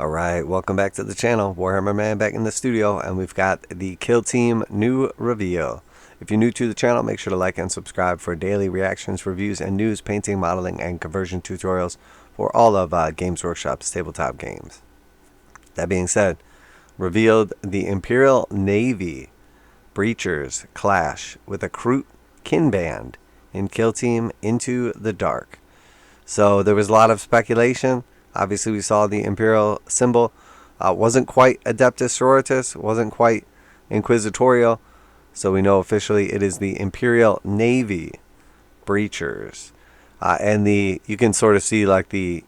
Alright, welcome back to the channel. Warhammer Man back in the studio, and we've got the Kill Team new reveal. If you're new to the channel, make sure to like and subscribe for daily reactions, reviews, and news, painting, modeling, and conversion tutorials for all of Games Workshop's tabletop games. That being said, revealed the Imperial Navy Breachers clash with a Kroot Kinband in Kill Team Into the Dark. So there was a lot of speculation. Obviously, we saw the Imperial symbol. Wasn't quite Adeptus Sororitas. Wasn't quite Inquisitorial. So we know officially it is the Imperial Navy Breachers. And you can sort of see like the,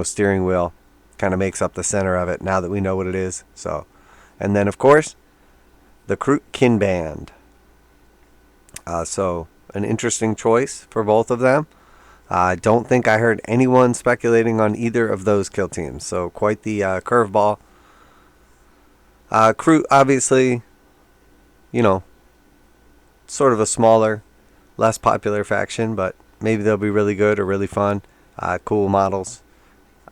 steering wheel kind of makes up the center of it now that we know what it is. So, and then of course, the Kroot Kinband. So an interesting choice for both of them. I don't think I heard anyone speculating on either of those kill teams. So quite the curveball. Kroot, obviously, sort of a smaller, less popular faction, but maybe they'll be really good or really fun. Cool models.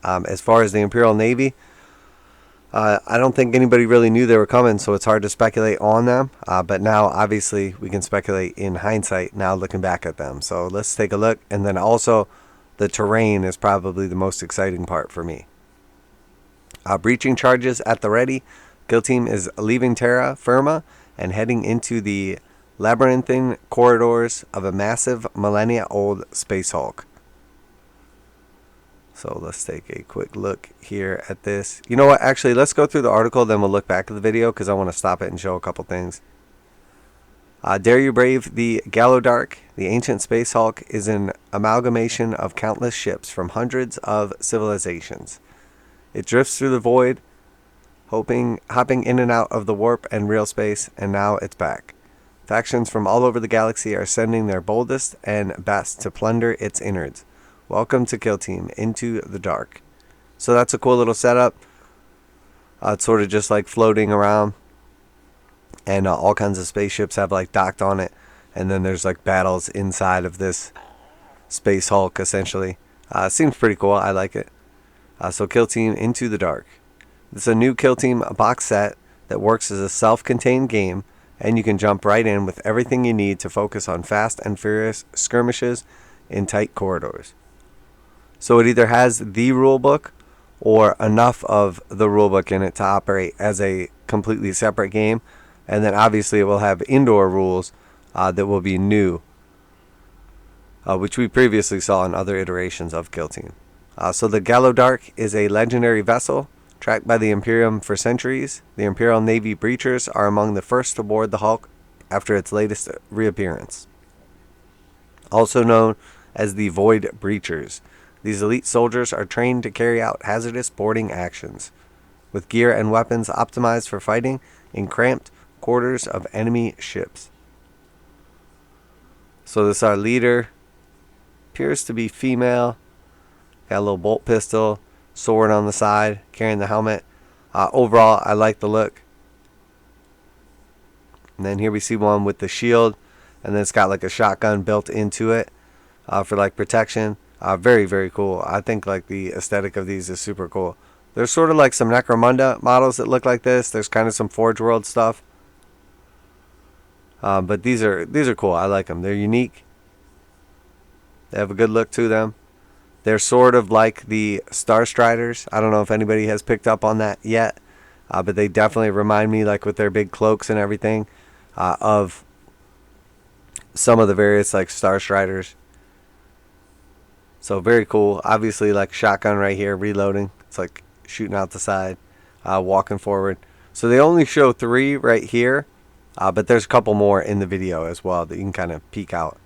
As far as the Imperial Navy, I don't think anybody really knew they were coming, so it's hard to speculate on them. But now, obviously, we can speculate in hindsight now looking back at them. So let's take a look. And then also, the terrain is probably the most exciting part for me. Breaching charges at the ready. Kill Team is leaving terra firma and heading into the labyrinthine corridors of a massive millennia-old space hulk. So let's take a quick look here at this. You know what? Actually, let's go through the article, then we'll look back at the video because I want to stop it and show a couple things. Dare you brave the Gallowdark? The ancient space hulk is an amalgamation of countless ships from hundreds of civilizations. It drifts through the void, hopping in and out of the warp and real space, and now it's back. Factions from all over the galaxy are sending their boldest and best to plunder its innards. Welcome to Kill Team Into the Dark. So that's a cool little setup. It's sort of just like floating around. And all kinds of spaceships have like docked on it. And then there's like battles inside of this space hulk essentially. Seems pretty cool. I like it. So Kill Team Into the Dark. It's a new Kill Team box set that works as a self-contained game. And you can jump right in with everything you need to focus on fast and furious skirmishes in tight corridors. So it either has the rulebook or enough of the rulebook in it to operate as a completely separate game. And then obviously it will have indoor rules that will be new, which we previously saw in other iterations of Kill Team. So the Gallowdark is a legendary vessel tracked by the Imperium for centuries. The Imperial Navy Breachers are among the first to board the Hulk after its latest reappearance. Also known as the Void Breachers. These elite soldiers are trained to carry out hazardous boarding actions, with gear and weapons optimized for fighting in cramped quarters of enemy ships. So this our leader. Appears to be female. Got a little bolt pistol, sword on the side, carrying the helmet. Overall, I like the look. And then here we see one with the shield, and then it's got like a shotgun built into it for like protection. Very, very cool. I think like the aesthetic of these is super cool. There's sort of like some necromunda models that look like this. There's kind of some Forge World stuff. But these are cool. I like them. They're unique. They have a good look to them. They're sort of like the Starstriders. I don't know if anybody has picked up on that yet. But they definitely remind me, like with their big cloaks and everything, of some of the various like Starstriders. So very cool. Obviously like shotgun right here, reloading. It's like shooting out the side, walking forward. So they only show 3 right here, but there's a couple more in the video as well that you can kind of peek out.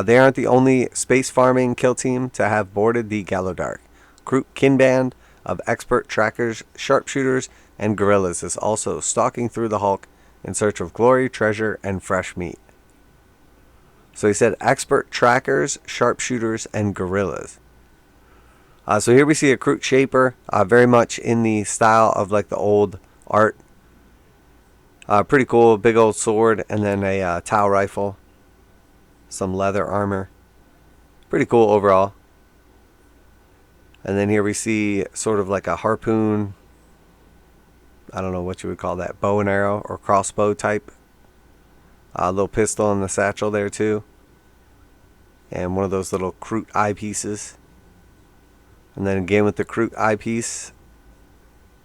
They aren't the only space farming kill team to have boarded the Gallowdark. Kroot Kinband of expert trackers, sharpshooters, and guerrillas is also stalking through the Hulk in search of glory, treasure, and fresh meat. So he said expert trackers, sharpshooters, and guerrillas. So here we see a Kroot Shaper, very much in the style of like the old art. Pretty cool, big old sword, and then a Tau rifle. Some leather armor. Pretty cool overall. And then here we see sort of like a harpoon I don't know what you would call that, bow and arrow or crossbow type. Little pistol in the satchel there too. And one of those little Kroot eyepieces. And then again with the Kroot eyepiece,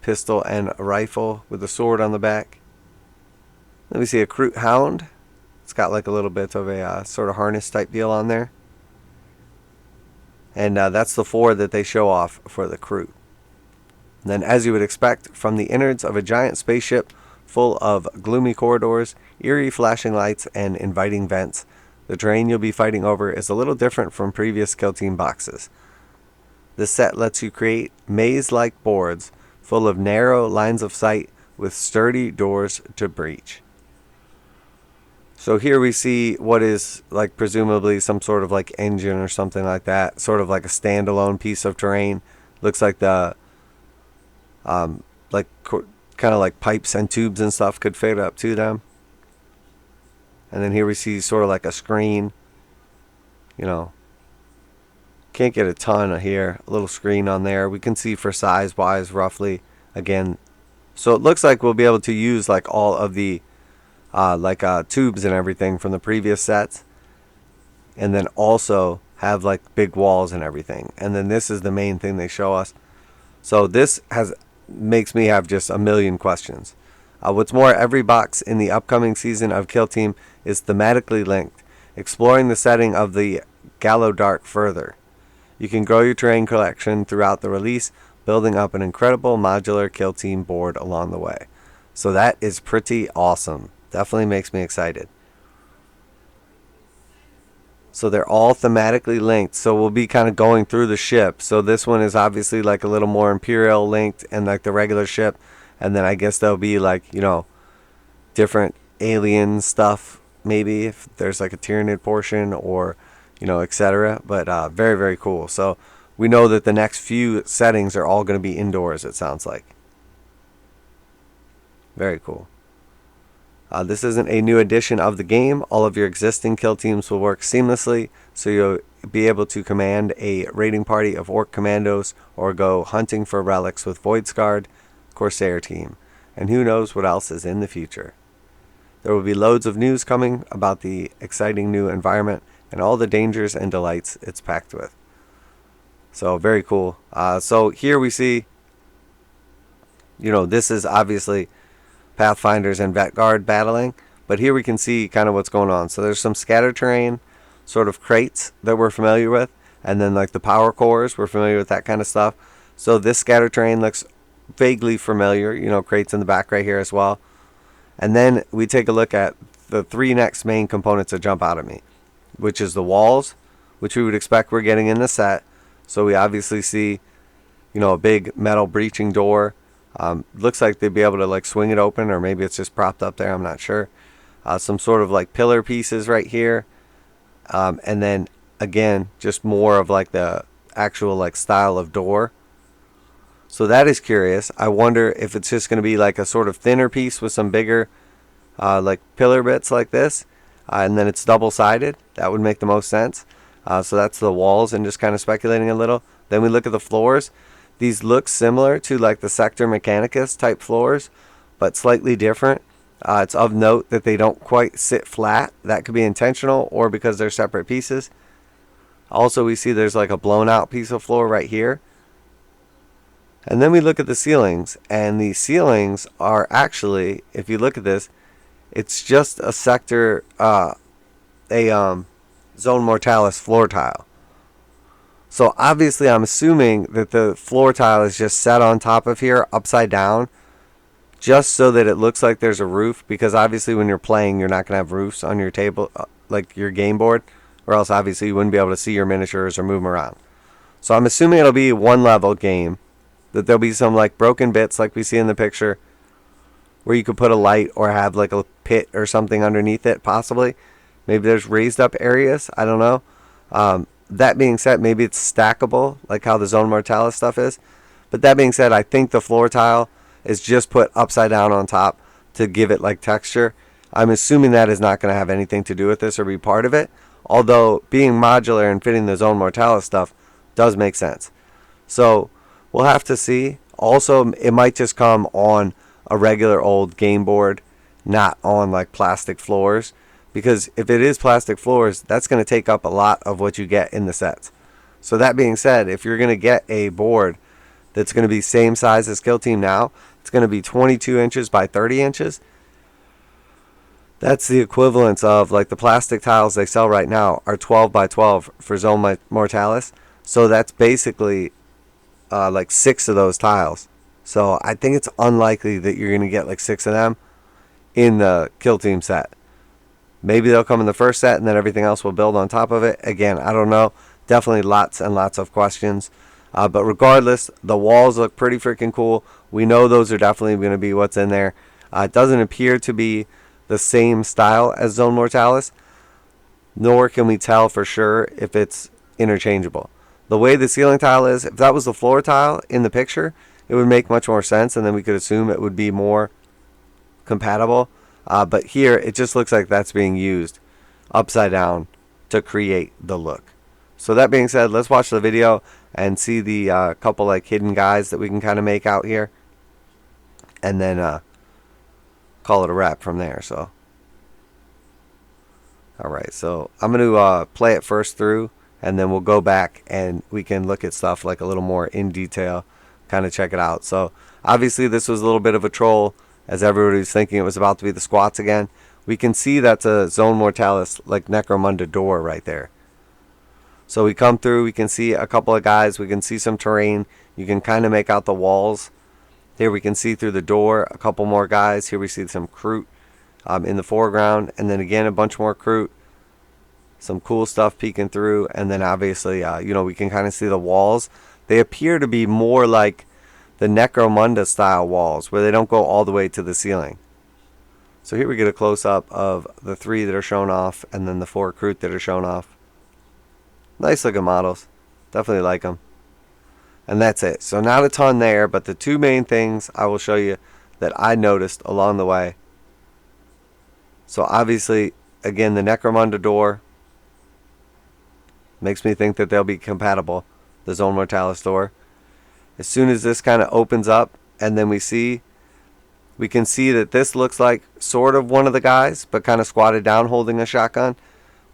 pistol and a rifle with a sword on the back. Then we see a Kroot hound. It's got like a little bit of a sort of harness type deal on there. And that's the 4 that they show off for the Kroot. And then, as you would expect, from the innards of a giant spaceship full of gloomy corridors, eerie flashing lights, and inviting vents, the terrain you'll be fighting over is a little different from previous Kill Team boxes. This set lets you create maze-like boards full of narrow lines of sight with sturdy doors to breach. So here we see what is like presumably some sort of like engine or something like that, sort of like a standalone piece of terrain. Looks like the like kind of like pipes and tubes and stuff could fit up to them. And then here we see sort of like a screen. You know, can't get a ton here. A little screen on there. We can see for size wise roughly again. So it looks like we'll be able to use like all of the tubes and everything from the previous sets, and then also have like big walls and everything. And then this is the main thing they show us. So this makes me have just a million questions. What's more, every box in the upcoming season of Kill Team is thematically linked, exploring the setting of the Gallowdark further. You can grow your terrain collection throughout the release, building up an incredible modular Kill Team board along the way. So that is pretty awesome. Definitely makes me excited. So they're all thematically linked. So we'll be kind of going through the ship. So this one is obviously like a little more Imperial linked and like the regular ship. And then I guess there'll be like, you know, different alien stuff. Maybe if there's like a Tyranid portion or, you know, etc. But very, very cool. So we know that the next few settings are all going to be indoors, it sounds like. Very cool. This isn't a new edition of the game. All of your existing kill teams will work seamlessly, so you'll be able to command a raiding party of orc commandos or go hunting for relics with Voidscarred Corsair team. And who knows what else is in the future. There will be loads of news coming about the exciting new environment and all the dangers and delights it's packed with. So very cool. So here we see, you know, this is obviously Pathfinders and Vetguard battling, but here we can see kind of what's going on. So there's some scatter terrain sort of crates that we're familiar with, and then like the power cores, we're familiar with that kind of stuff. So this scatter terrain looks vaguely familiar, you know, crates in the back right here as well. And then we take a look at the 3 next main components that jump out at me, which is the walls, which we would expect we're getting in the set. So we obviously see, you know, a big metal breaching door. Looks like they'd be able to like swing it open, or maybe it's just propped up there, I'm not sure. Some sort of like pillar pieces right here, and then again just more of like the actual like style of door. So that is curious. I wonder if it's just going to be like a sort of thinner piece with some bigger like pillar bits like this, and then it's double-sided. That would make the most sense. So that's the walls, and just kind of speculating a little. Then we look at the floors. These look similar to like the Sector Mechanicus type floors, but slightly different. It's of note that they don't quite sit flat. That could be intentional or because they're separate pieces. Also, we see there's like a blown out piece of floor right here. And then we look at the ceilings, and the ceilings are actually, if you look at this, it's just a sector, zone mortalis floor tile. So obviously I'm assuming that the floor tile is just set on top of here upside down, just so that it looks like there's a roof, because obviously when you're playing you're not going to have roofs on your table, like your game board, or else obviously you wouldn't be able to see your miniatures or move them around. So I'm assuming it'll be one level game, that there'll be some like broken bits like we see in the picture, where you could put a light or have like a pit or something underneath it, possibly. Maybe there's raised up areas, I don't know. That being said, maybe it's stackable, like how the Zone Mortalis stuff is. But that being said, I think the floor tile is just put upside down on top to give it like texture. I'm assuming that is not going to have anything to do with this or be part of it. Although being modular and fitting the Zone Mortalis stuff does make sense. So we'll have to see. Also, it might just come on a regular old game board, not on like plastic floors. Because if it is plastic floors, that's going to take up a lot of what you get in the sets. So that being said, if you're going to get a board that's going to be same size as Kill Team Now, it's going to be 22 inches by 30 inches. That's the equivalence of, like, the plastic tiles they sell right now are 12 by 12 for Zone Mortalis. So that's basically like 6 of those tiles. So I think it's unlikely that you're going to get like 6 of them in the Kill Team set. Maybe they'll come in the first set and then everything else will build on top of it. Again, I don't know. Definitely lots and lots of questions. But regardless, the walls look pretty freaking cool. We know those are definitely going to be what's in there. It doesn't appear to be the same style as Zone Mortalis, nor can we tell for sure if it's interchangeable. The way the ceiling tile is, if that was the floor tile in the picture, it would make much more sense, and then we could assume it would be more compatible. But here, it just looks like that's being used upside down to create the look. So that being said, let's watch the video and see the couple like hidden guys that we can kind of make out here, and then call it a wrap from there. So, alright, so I'm going to play it first through, and then we'll go back and we can look at stuff like a little more in detail, kind of check it out. So obviously this was a little bit of a troll, as everybody was thinking it was about to be the squats again. We can see that's a Zone Mortalis like necromunda door right there. So we come through, we can see a couple of guys, we can see some terrain, you can kind of make out the walls. Here we can see through the door a couple more guys. Here we see some Kroot in the foreground, and then again a bunch more Kroot. Some cool stuff peeking through, and then obviously we can kind of see the walls. They appear to be more like the necromunda style walls, where they don't go all the way to the ceiling. So here we get a close-up of the 3 that are shown off, and then the 4 Kroot that are shown off. Nice looking models. Definitely like them. And that's it. So not a ton there, but the 2 main things I will show you that I noticed along the way. So obviously, again, the necromunda door makes me think that they'll be compatible. The Zone Mortalis door. As soon as this kind of opens up, and then we can see that this looks like sort of one of the guys, but kind of squatted down holding a shotgun.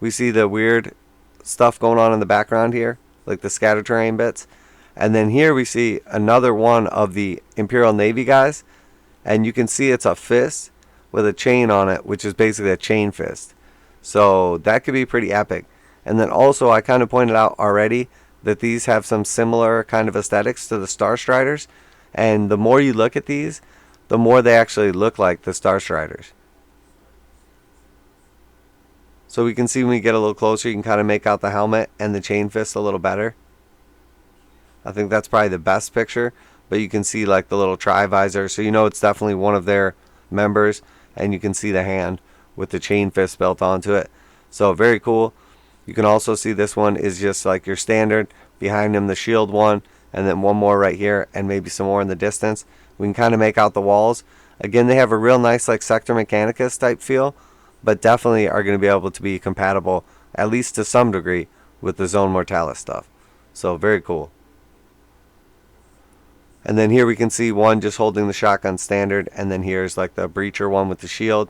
We see the weird stuff going on in the background here, like the scatter terrain bits. And then here we see another one of the Imperial Navy guys, and you can see it's a fist with a chain on it, which is basically a chain fist. So that could be pretty epic. And then also I kind of pointed out already that these have some similar kind of aesthetics to the Starstriders, and the more you look at these, the more they actually look like the Starstriders. So we can see when we get a little closer, you can kind of make out the helmet and the chain fist a little better. I think that's probably the best picture, but you can see like the little tri-visor, so you know it's definitely one of their members, and you can see the hand with the chain fist built onto it. So very cool. You can also see this one is just like your standard, behind him the shield one, and then one more right here, and maybe some more in the distance. We can kind of make out the walls. Again, they have a real nice like Sector Mechanicus type feel, but definitely are going to be able to be compatible, at least to some degree, with the Zone Mortalis stuff. So very cool. And then here we can see one just holding the shotgun standard, and then here's like the breacher one with the shield.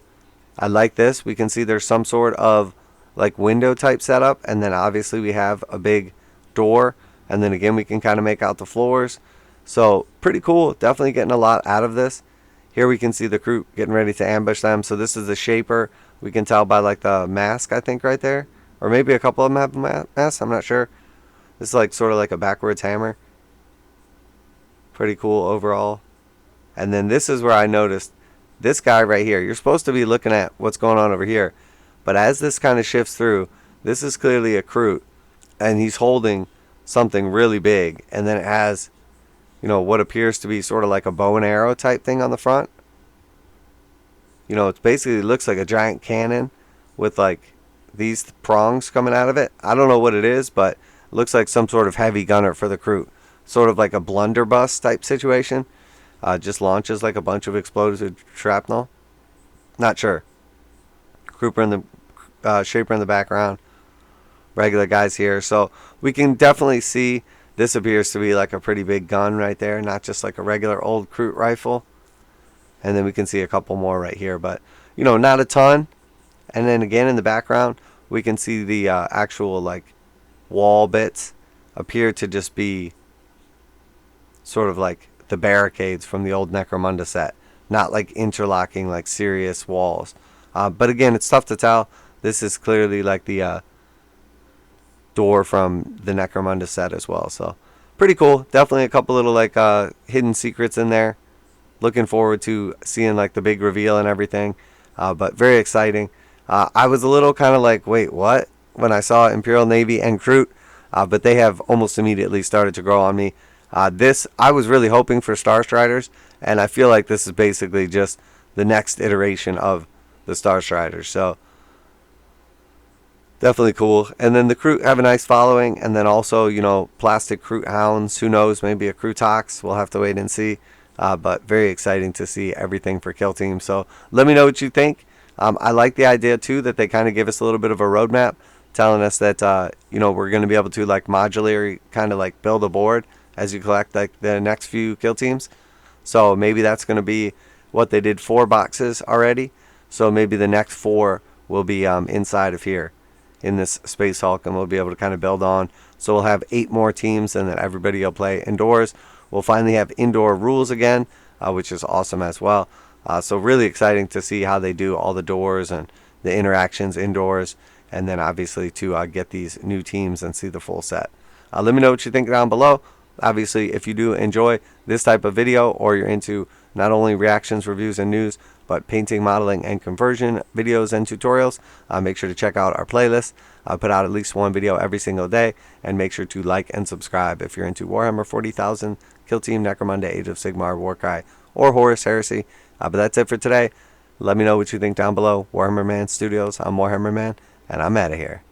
I like this. We can see there's some sort of like window type setup, and then obviously we have a big door, and then again we can kind of make out the floors. So pretty cool. Definitely getting a lot out of this. Here we can see the Kroot getting ready to ambush them. So this is the shaper. We can tell by like the mask, I think, right there, or maybe a couple of them have a mask, I'm not sure. This is like sort of like a backwards hammer. Pretty cool overall. And then this is where I noticed this guy right here. You're supposed to be looking at what's going on over here, but as this kind of shifts through, this is clearly a Kroot, and he's holding something really big, and then it has, what appears to be sort of like a bow and arrow type thing on the front. It basically looks like a giant cannon with like these prongs coming out of it. I don't know what it is, but it looks like some sort of heavy gunner for the Kroot. Sort of like a blunderbuss type situation. Just launches like a bunch of explosive shrapnel. Not sure. Shaper in the background. Regular guys here. So we can definitely see this appears to be like a pretty big gun right there. Not just like a regular old Kroot rifle. And then we can see a couple more right here, but you know, not a ton. And then again in the background, we can see the actual like wall bits appear to just be sort of like the barricades from the old Necromunda set, not like interlocking like serious walls. But again, it's tough to tell. This is clearly like the door from the Necromunda set as well. So pretty cool. Definitely a couple little like hidden secrets in there. Looking forward to seeing like the big reveal and everything. But very exciting. I was a little kind of like, wait, what? When I saw Imperial Navy and Kroot, but they have almost immediately started to grow on me. This, I was really hoping for Starstriders, and I feel like this is basically just the next iteration of the Starstriders. So definitely cool. And then the Kroot have a nice following, and then also, you know, plastic Kroot hounds. Who knows? Maybe a Krootox. We'll have to wait and see. But very exciting to see everything for Kill Team. So let me know what you think. I like the idea too that they kind of give us a little bit of a roadmap, telling us that you know, we're going to be able to like modularly kind of like build a board as you collect like the next few kill teams. So maybe that's going to be what they did 4 boxes already. So maybe the next 4 will be inside of here in this Space Hulk, and we'll be able to kind of build on. So we'll have 8 more teams, and then everybody will play indoors. We'll finally have indoor rules again, which is awesome as well. So really exciting to see how they do all the doors and the interactions indoors, and then obviously to get these new teams and see the full set. Let me know what you think down below. Obviously, if you do enjoy this type of video, or you're into not only reactions, reviews, and news, but painting, modeling, and conversion videos and tutorials, make sure to check out our playlist. I put out at least 1 video every single day, and make sure to like and subscribe if you're into Warhammer 40,000, Kill Team, Necromunda, Age of Sigmar, Warcry, or Horus Heresy. But that's it for today. Let me know what you think down below. Warhammer Man Studios, I'm Warhammer Man, and I'm out of here.